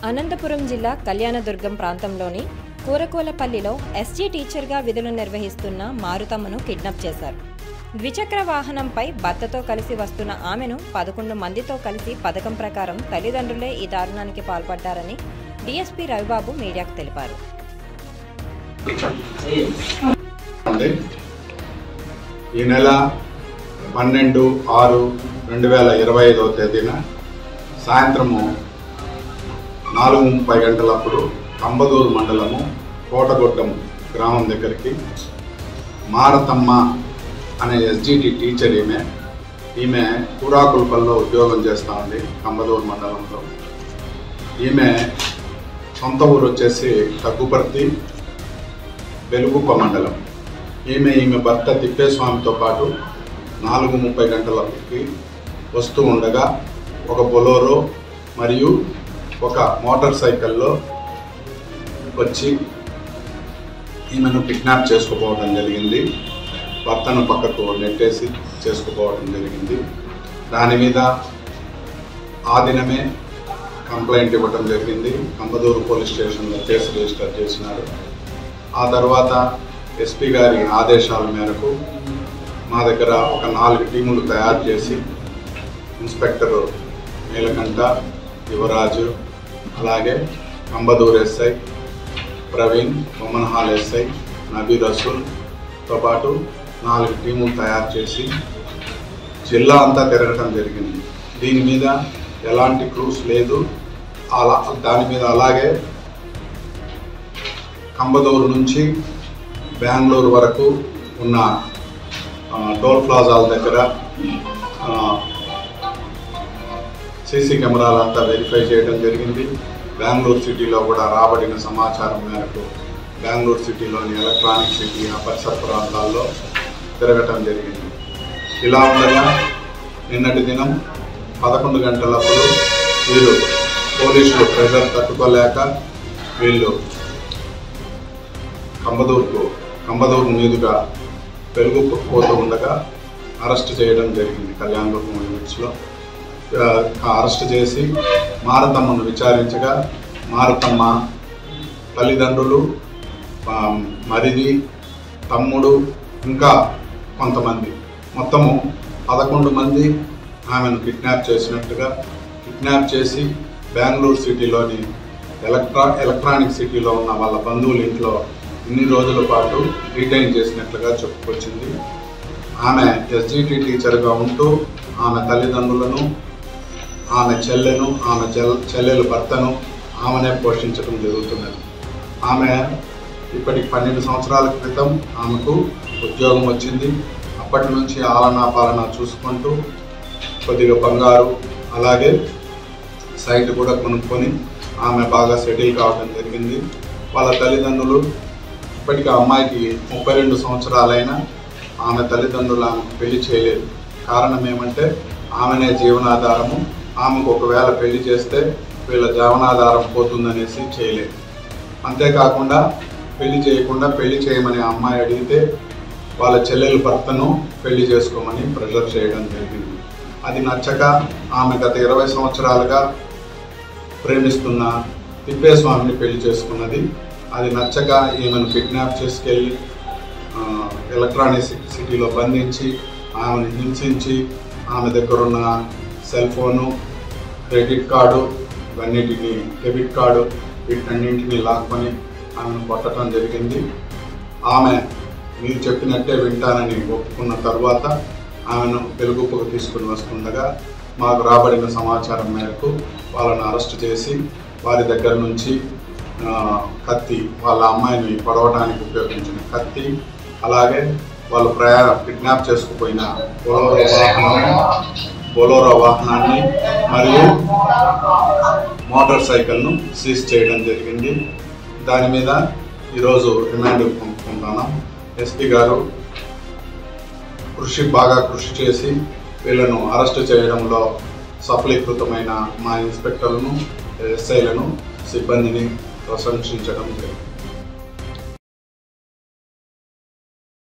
అనంతపురం జిల్లా కళ్యాణదుర్గం ప్రాంతంలోని కూరకోలపల్లిలో ఎస్జీ టీచర్గా విధులు నిర్వహిస్తున్న మారుతమ్మను కిడ్నాప్ చేశారు. ద్విచక్ర వాహనంపై భర్తతో కలిసి వస్తున్న ఆమెను 11 మందితో కలిసి పథకం ప్రకారం తల్లిదండ్రులే ఈ దారుణానికి పాల్పడ్డారని డీఎస్పీ రవిబాబు మీడియాకు తెలిపారు. ఈ నెల 12/6/2025 తేదీన సాయంత్రము 4:30 గంటలప్పుడు కంబదూరు మండలము కోటగొట్టం గ్రామం దగ్గరికి మారతమ్మ అనే ఎస్జిటి టీచర్ ఈమె కూరాకులపల్లిలో ఉద్యోగం చేస్తూ ఉంది. కంబదూరు మండలంలో ఈమె సొంత ఊరు వచ్చేసి తగ్గుపర్తి వెలుగుప్ప మండలం. ఈమె భర్త తిప్పేస్వామితో పాటు 4:30 గంటలకి వస్తూ ఉండగా ఒక బొలోరో మరియు ఒక మోటార్ సైకిల్లో వచ్చి ఈమెను కిడ్నాప్ చేసుకుపోవడం జరిగింది. భర్తను పక్కకు నెట్టేసి చేసుకుపోవడం జరిగింది. దాని మీద ఆ దినమే కంప్లైంట్ ఇవ్వడం జరిగింది. కంబదూరు పోలీస్ స్టేషన్లో కేసు రిజిస్టర్ చేసినారు. ఆ తర్వాత ఎస్పీ గారి ఆదేశాల మేరకు మా దగ్గర ఒక 4 టీములు తయారు చేసి ఇన్స్పెక్టర్ నీలకంఠ, యువరాజు, అలాగే కంబదూరు ఎస్ఐ ప్రవీణ్, బొమ్మన్హాల్ ఎస్ఐ నబీ రసూల్తో పాటు 4 టీములు తయారు చేసి జిల్లా అంతా తిరగటం జరిగింది. దీని మీద ఎలాంటి క్లూస్ లేదు. దాని మీద అలాగే కంబదూరు నుంచి బెంగళూరు వరకు ఉన్న టోల్ ప్లాజాల దగ్గర సీసీ కెమెరాలంతా వెరిఫై చేయడం జరిగింది. బెంగళూరు సిటీలో కూడా రాబడిన సమాచారం మేరకు బెంగళూరు సిటీలోని ఎలక్ట్రానిక్ సిటీ ఆ పరిసర ప్రాంతాల్లో తిరగటం జరిగింది. ఇలా ఉండగా నిన్నటి దినం 11 గంటలప్పుడు వీళ్ళు పోలీసులు ప్రెషర్ తట్టుకోలేక వీళ్ళు కంబదూరు మీదుగా వెలుగుప్పకు పోతూ ఉండగా అరెస్ట్ చేయడం జరిగింది. కళ్యాణదుర్గం లిమిట్స్లో అరెస్ట్ చేసి మారతమ్మను విచారించగా మారతమ్మ తల్లిదండ్రులు, మరిది, తమ్ముడు, ఇంకా కొంతమంది మొత్తము 11 మంది ఆమెను కిడ్నాప్ చేసి బెంగళూరు సిటీలోని ఎలక్ట్రానిక్ సిటీలో ఉన్న వాళ్ళ బంధువుల ఇంట్లో ఇన్ని రోజుల పాటు రిటైన్ చేసినట్లుగా చెప్పుకొచ్చింది. ఆమె ఎస్జిటి టీచర్గా ఉంటూ ఆమె తల్లిదండ్రులను, ఆమె చెల్లెను, ఆమె చెల్లెలు భర్తను ఆమెనే పోషించడం జరుగుతున్నది. ఆమె ఇప్పటికి 12 సంవత్సరాల క్రితం ఆమెకు ఉద్యోగం వచ్చింది. అప్పటి నుంచి ఆలనా పాలన చూసుకుంటూ కొద్దిగా బంగారు అలాగే సైట్ కూడా కొనుక్కొని ఆమె బాగా సెటిల్ కావడం జరిగింది. వాళ్ళ తల్లిదండ్రులు ఇప్పటికీ అమ్మాయికి 32 సంవత్సరాలైనా ఆమె తల్లిదండ్రులు ఆమెకు పెళ్లి చేయలేదు. కారణం ఏమంటే ఆమెనే జీవనాధారము. ఆమెకు ఒకవేళ పెళ్లి చేస్తే వీళ్ళ జీవనాధారం పోతుందనేసి చేయలేదు. అంతేకాకుండా పెళ్లి చేయమని అమ్మాయి అడిగితే వాళ్ళ చెల్లెలు భర్తను పెళ్లి చేసుకోమని ప్రెషర్ చేయడం జరిగింది. అది నచ్చక ఆమె గత 20 సంవత్సరాలుగా ప్రేమిస్తున్న తిప్పేస్వామిని పెళ్లి చేసుకున్నది. అది నచ్చక ఈమెను కిడ్నాప్ చేసుకెళ్ళి ఎలక్ట్రానిక్ సిటీలో బంధించి ఆమెను హింసించి ఆమె దగ్గరున్న cell phone, credit card, debit card వీటన్నింటినీ లాక్కొని ఆమెను కొట్టడం జరిగింది. ఆమె మీరు చెప్పినట్టే వింటానని ఒప్పుకున్న తర్వాత ఆమెను వెలుగుప్పకు తీసుకుని వస్తుండగా మాకు రాబడిన సమాచారం మేరకు వాళ్ళను అరెస్ట్ చేసి వారి దగ్గర నుంచి కత్తి, వాళ్ళ అమ్మాయిని పొడవడానికి ఉపయోగించిన కత్తి, అలాగే వాళ్ళు కిడ్నాప్ చేసుకుపోయిన బొలోరో వాహనాన్ని మరియు మోటార్ సైకిల్ను సీజ్ చేయడం జరిగింది. దాని మీద ఈరోజు రిమాండ్ పంపుకుంటున్నాం. ఎస్పీ గారు బాగా కృషి చేసి వీళ్ళను అరెస్ట్ చేయడంలో సఫలీకృతమైన మా ఇన్స్పెక్టర్లను, ఎస్ఐలను, సిబ్బందిని ప్రశంసించడం జరిగింది.